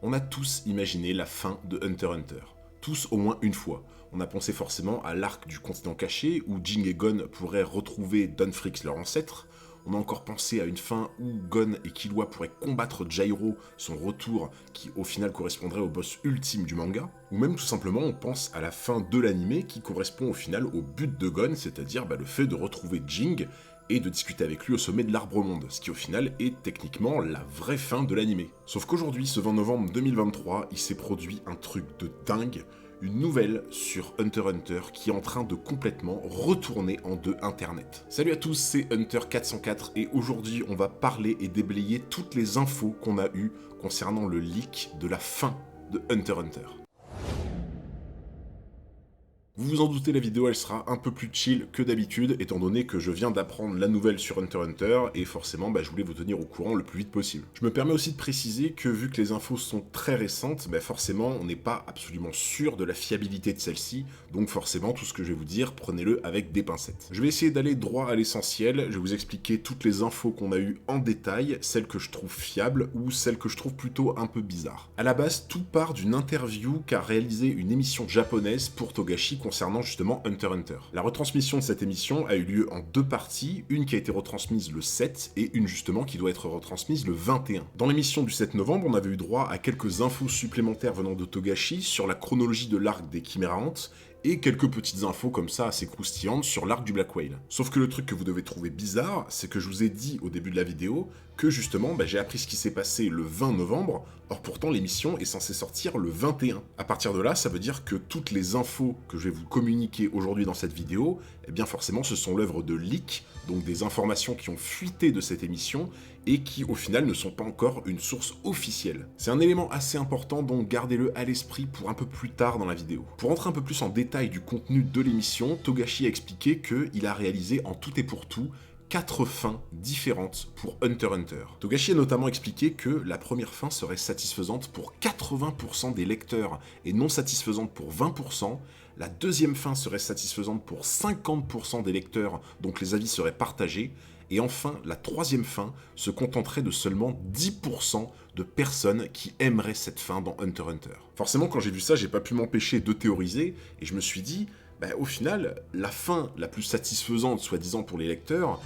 On a tous imaginé la fin de Hunter x Hunter. Tous au moins une fois. On a pensé forcément à l'arc du continent caché où Jing et Gon pourraient retrouver Dunfrix, leur ancêtre. On a encore pensé à une fin où Gon et Killua pourraient combattre Gyro, son retour qui au final correspondrait au boss ultime du manga. Ou même tout simplement on pense à la fin de l'anime qui correspond au final au but de Gon, c'est-à-dire le fait de retrouver Jing et de discuter avec lui au sommet de l'Arbre-Monde, ce qui au final est techniquement la vraie fin de l'anime. Sauf qu'aujourd'hui, ce 20 novembre 2023, il s'est produit un truc de dingue, une nouvelle sur Hunter x Hunter qui est en train de complètement retourner en deux Internet. Salut à tous, c'est Hunter404 et aujourd'hui on va parler et déblayer toutes les infos qu'on a eues concernant le leak de la fin de Hunter x Hunter. Vous vous en doutez, la vidéo elle sera un peu plus chill que d'habitude, étant donné que je viens d'apprendre la nouvelle sur Hunter x Hunter, et forcément je voulais vous tenir au courant le plus vite possible. Je me permets aussi de préciser que vu que les infos sont très récentes, forcément on n'est pas absolument sûr de la fiabilité de celle-ci, donc forcément tout ce que je vais vous dire, prenez-le avec des pincettes. Je vais essayer d'aller droit à l'essentiel, je vais vous expliquer toutes les infos qu'on a eues en détail, celles que je trouve fiables, ou celles que je trouve plutôt un peu bizarres. À la base, tout part d'une interview qu'a réalisée une émission japonaise pour Togashi concernant justement Hunter x Hunter. La retransmission de cette émission a eu lieu en deux parties, une qui a été retransmise le 7 et une justement qui doit être retransmise le 21. Dans l'émission du 7 novembre, on avait eu droit à quelques infos supplémentaires venant de Togashi sur la chronologie de l'arc des Chimera Ant et quelques petites infos comme ça assez croustillantes sur l'arc du Black Whale. Sauf que le truc que vous devez trouver bizarre, c'est que je vous ai dit au début de la vidéo que justement j'ai appris ce qui s'est passé le 20 novembre, or pourtant l'émission est censée sortir le 21. À partir de là, ça veut dire que toutes les infos que je vais vous communiquer aujourd'hui dans cette vidéo, forcément ce sont l'œuvre de leaks, donc des informations qui ont fuité de cette émission et qui au final ne sont pas encore une source officielle. C'est un élément assez important, donc gardez-le à l'esprit pour un peu plus tard dans la vidéo. Pour rentrer un peu plus en détail du contenu de l'émission, Togashi a expliqué qu'il a réalisé en tout et pour tout 4 fins différentes pour Hunter x Hunter. Togashi a notamment expliqué que la première fin serait satisfaisante pour 80% des lecteurs et non satisfaisante pour 20%. La deuxième fin serait satisfaisante pour 50% des lecteurs, donc les avis seraient partagés. Et enfin, la troisième fin se contenterait de seulement 10% de personnes qui aimeraient cette fin dans Hunter x Hunter. Forcément, quand j'ai vu ça, j'ai pas pu m'empêcher de théoriser, et je me suis dit, au final, la fin la plus satisfaisante, soi-disant pour les lecteurs,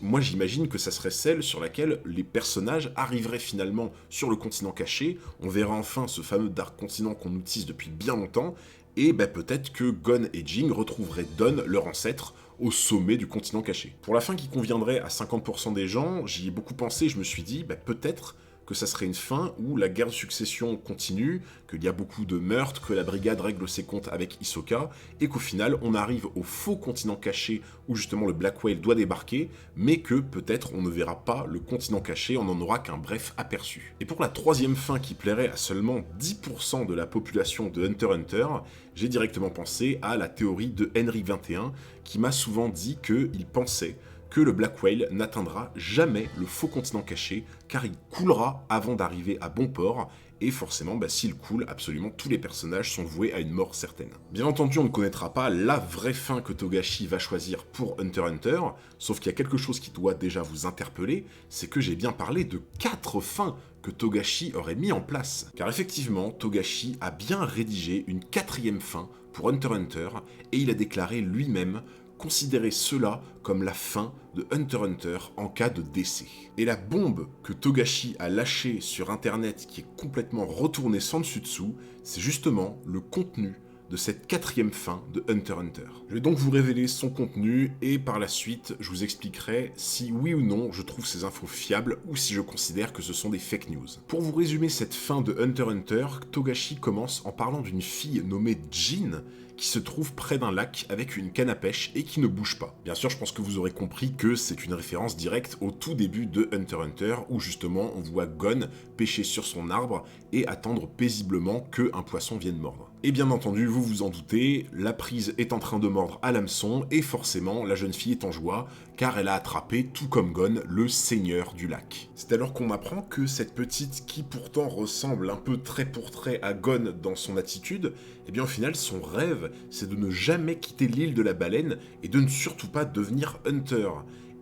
moi j'imagine que ça serait celle sur laquelle les personnages arriveraient finalement sur le continent caché, on verra enfin ce fameux Dark Continent qu'on nous tease depuis bien longtemps, et peut-être que Gon et Jing retrouveraient Don, leur ancêtre, au sommet du continent caché. Pour la fin qui conviendrait à 50% des gens, j'y ai beaucoup pensé, je me suis dit, peut-être que ça serait une fin où la guerre de succession continue, qu'il y a beaucoup de meurtres, que la brigade règle ses comptes avec Hisoka, et qu'au final on arrive au faux continent caché où justement le Black Whale doit débarquer, mais que peut-être on ne verra pas le continent caché, on n'en aura qu'un bref aperçu. Et pour la troisième fin qui plairait à seulement 10% de la population de Hunter x Hunter, j'ai directement pensé à la théorie de Henry 21, qui m'a souvent dit qu'il pensait que le Black Whale n'atteindra jamais le faux continent caché, car il coulera avant d'arriver à bon port, et forcément, s'il coule, absolument tous les personnages sont voués à une mort certaine. Bien entendu, on ne connaîtra pas la vraie fin que Togashi va choisir pour Hunter x Hunter, sauf qu'il y a quelque chose qui doit déjà vous interpeller, c'est que j'ai bien parlé de 4 fins que Togashi aurait mis en place. Car effectivement, Togashi a bien rédigé une 4e fin pour Hunter x Hunter, et il a déclaré lui-même considérer cela comme la fin de Hunter x Hunter en cas de décès. Et la bombe que Togashi a lâchée sur internet qui est complètement retournée sans dessus dessous, c'est justement le contenu de cette 4e fin de Hunter x Hunter. Je vais donc vous révéler son contenu et par la suite, je vous expliquerai si oui ou non je trouve ces infos fiables ou si je considère que ce sont des fake news. Pour vous résumer cette fin de Hunter x Hunter, Togashi commence en parlant d'une fille nommée Jin qui se trouve près d'un lac avec une canne à pêche et qui ne bouge pas. Bien sûr, je pense que vous aurez compris que c'est une référence directe au tout début de Hunter x Hunter, où justement on voit Gon pêcher sur son arbre et attendre paisiblement qu'un poisson vienne mordre. Et bien entendu, vous vous en doutez, la prise est en train de mordre à l'hameçon et forcément la jeune fille est en joie car elle a attrapé, tout comme Gon, le seigneur du lac. C'est alors qu'on apprend que cette petite, qui pourtant ressemble un peu trait pour trait à Gon dans son attitude, au final son rêve c'est de ne jamais quitter l'île de la baleine et de ne surtout pas devenir Hunter.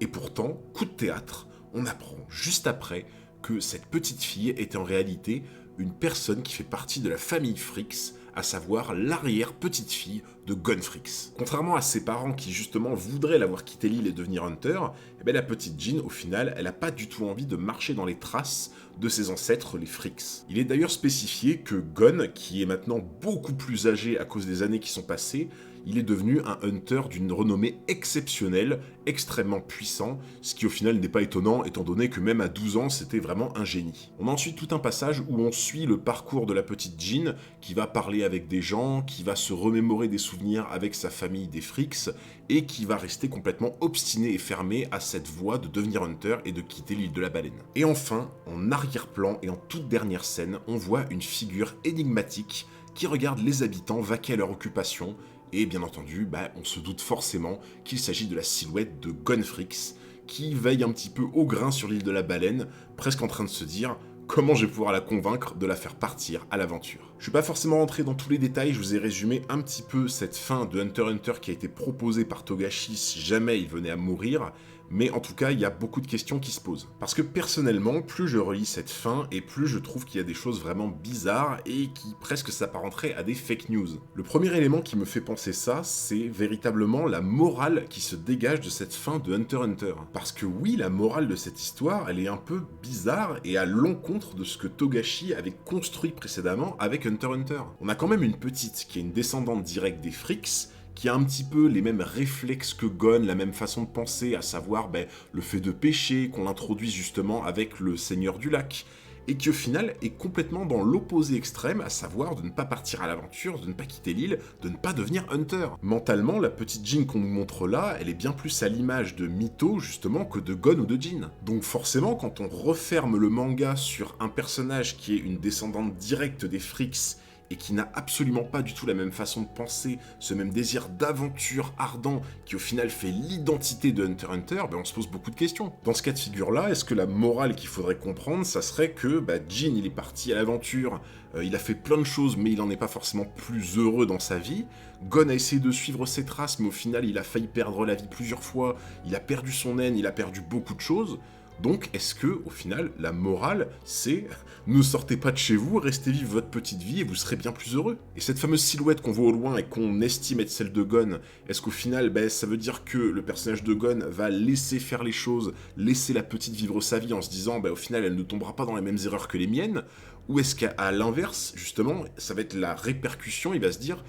Et pourtant, coup de théâtre, on apprend juste après que cette petite fille était en réalité une personne qui fait partie de la famille Fricks, à savoir l'arrière-petite-fille de Gon Fricks. Contrairement à ses parents qui justement voudraient la voir quitter l'île et devenir Hunter, eh ben la petite Jean, au final, elle a pas du tout envie de marcher dans les traces de ses ancêtres, les Fricks. Il est d'ailleurs spécifié que Gon, qui est maintenant beaucoup plus âgé à cause des années qui sont passées, il est devenu un Hunter d'une renommée exceptionnelle, extrêmement puissant, ce qui au final n'est pas étonnant étant donné que même à 12 ans c'était vraiment un génie. On a ensuite tout un passage où on suit le parcours de la petite Jean, qui va parler avec des gens, qui va se remémorer des souvenirs avec sa famille des Fricks, et qui va rester complètement obstiné et fermé à cette voie de devenir Hunter et de quitter l'île de la baleine. Et enfin, en arrière-plan et en toute dernière scène, on voit une figure énigmatique qui regarde les habitants vaquer à leur occupation. Et bien entendu, on se doute forcément qu'il s'agit de la silhouette de Gon Fricks, qui veille un petit peu au grain sur l'île de la baleine, presque en train de se dire comment je vais pouvoir la convaincre de la faire partir à l'aventure. Je suis pas forcément rentré dans tous les détails, je vous ai résumé un petit peu cette fin de Hunter x Hunter qui a été proposée par Togashi si jamais il venait à mourir, mais en tout cas, il y a beaucoup de questions qui se posent. Parce que personnellement, plus je relis cette fin, et plus je trouve qu'il y a des choses vraiment bizarres et qui presque s'apparenteraient à des fake news. Le premier élément qui me fait penser ça, c'est véritablement la morale qui se dégage de cette fin de Hunter x Hunter. Parce que oui, la morale de cette histoire, elle est un peu bizarre et à l'encontre de ce que Togashi avait construit précédemment avec Hunter x Hunter. On a quand même une petite qui est une descendante directe des Fricks, qui a un petit peu les mêmes réflexes que Gon, la même façon de penser, à savoir le fait de pêcher, qu'on introduit justement avec le Seigneur du Lac, et qui au final est complètement dans l'opposé extrême, à savoir de ne pas partir à l'aventure, de ne pas quitter l'île, de ne pas devenir Hunter. Mentalement, la petite Jean qu'on nous montre là, elle est bien plus à l'image de Mito justement que de Gon ou de Jean. Donc forcément, quand on referme le manga sur un personnage qui est une descendante directe des Fricks, et qui n'a absolument pas du tout la même façon de penser, ce même désir d'aventure ardent qui au final fait l'identité de Hunter x Hunter, on se pose beaucoup de questions. Dans ce cas de figure-là, est-ce que la morale qu'il faudrait comprendre, ça serait que Jean, il est parti à l'aventure, il a fait plein de choses, mais il n'en est pas forcément plus heureux dans sa vie. Gon a essayé de suivre ses traces, mais au final, il a failli perdre la vie plusieurs fois, il a perdu son naine, il a perdu beaucoup de choses. Donc, est-ce que, au final, la morale, c'est ne sortez pas de chez vous, restez vivre votre petite vie et vous serez bien plus heureux. Et cette fameuse silhouette qu'on voit au loin et qu'on estime être celle de Gon, est-ce qu'au final, ça veut dire que le personnage de Gon va laisser faire les choses, laisser la petite vivre sa vie en se disant, au final, elle ne tombera pas dans les mêmes erreurs que les miennes? Ou est-ce qu'à l'inverse, justement, ça va être la répercussion, il va se dire,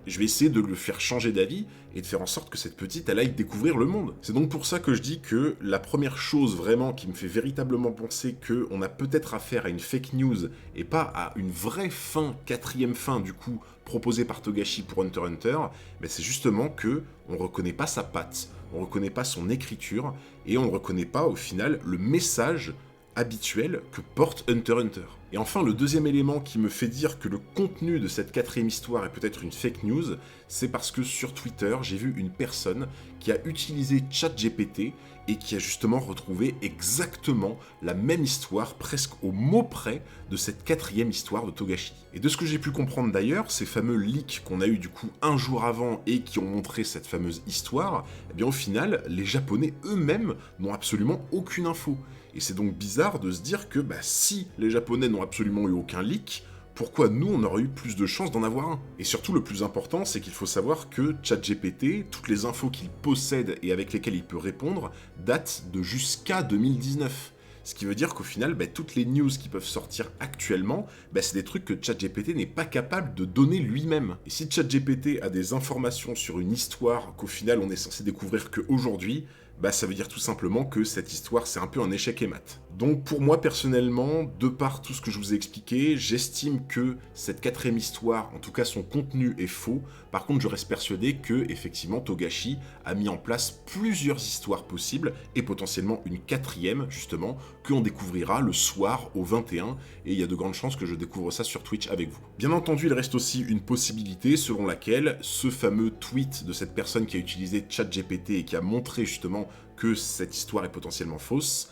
je vais essayer de le faire changer d'avis et de faire en sorte que cette petite, elle aille découvrir le monde. C'est donc pour ça que je dis que la première chose vraiment qui me fait véritablement penser qu'on a peut-être affaire à une fake news et pas à une vraie fin, quatrième fin du coup, proposée par Togashi pour Hunter x Hunter, c'est justement que on reconnaît pas sa patte, on reconnaît pas son écriture et on ne reconnaît pas au final le message habituel que porte Hunter x Hunter. Et enfin, le deuxième élément qui me fait dire que le contenu de cette quatrième histoire est peut-être une fake news, c'est parce que sur Twitter, j'ai vu une personne qui a utilisé ChatGPT et qui a justement retrouvé exactement la même histoire, presque au mot près, de cette quatrième histoire de Togashi. Et de ce que j'ai pu comprendre d'ailleurs, ces fameux leaks qu'on a eu du coup un jour avant et qui ont montré cette fameuse histoire, au final, les Japonais eux-mêmes n'ont absolument aucune info. Et c'est donc bizarre de se dire que si les Japonais n'ont absolument eu aucun leak, pourquoi nous on aurait eu plus de chances d'en avoir un? Et surtout le plus important, c'est qu'il faut savoir que ChatGPT, toutes les infos qu'il possède et avec lesquelles il peut répondre, datent de jusqu'à 2019. Ce qui veut dire qu'au final, toutes les news qui peuvent sortir actuellement, c'est des trucs que ChatGPT n'est pas capable de donner lui-même. Et si ChatGPT a des informations sur une histoire qu'au final on est censé découvrir qu'aujourd'hui, ça veut dire tout simplement que cette histoire c'est un peu un échec et mat. Donc pour moi personnellement, de par tout ce que je vous ai expliqué, j'estime que cette quatrième histoire, en tout cas son contenu est faux. Par contre je reste persuadé que effectivement Togashi a mis en place plusieurs histoires possibles et potentiellement une quatrième justement que on découvrira le soir au 21 et il y a de grandes chances que je découvre ça sur Twitch avec vous. Bien entendu il reste aussi une possibilité selon laquelle ce fameux tweet de cette personne qui a utilisé ChatGPT et qui a montré justement que cette histoire est potentiellement fausse,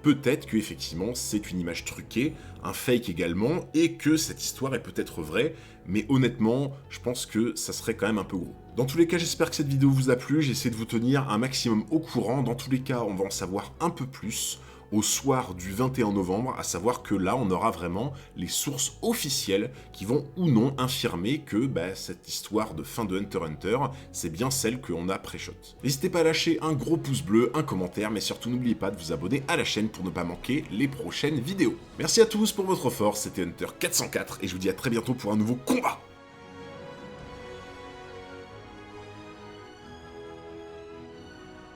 peut-être que effectivement c'est une image truquée, un fake également, et que cette histoire est peut-être vraie, mais honnêtement, je pense que ça serait quand même un peu gros. Dans tous les cas, j'espère que cette vidéo vous a plu, j'ai essayé de vous tenir un maximum au courant, dans tous les cas, on va en savoir un peu plus au soir du 21 novembre, à savoir que là, on aura vraiment les sources officielles qui vont ou non infirmer que cette histoire de fin de Hunter x Hunter, c'est bien celle qu'on a pré-shot. N'hésitez pas à lâcher un gros pouce bleu, un commentaire, mais surtout n'oubliez pas de vous abonner à la chaîne pour ne pas manquer les prochaines vidéos. Merci à tous pour votre force, c'était Hunter 404 et je vous dis à très bientôt pour un nouveau combat.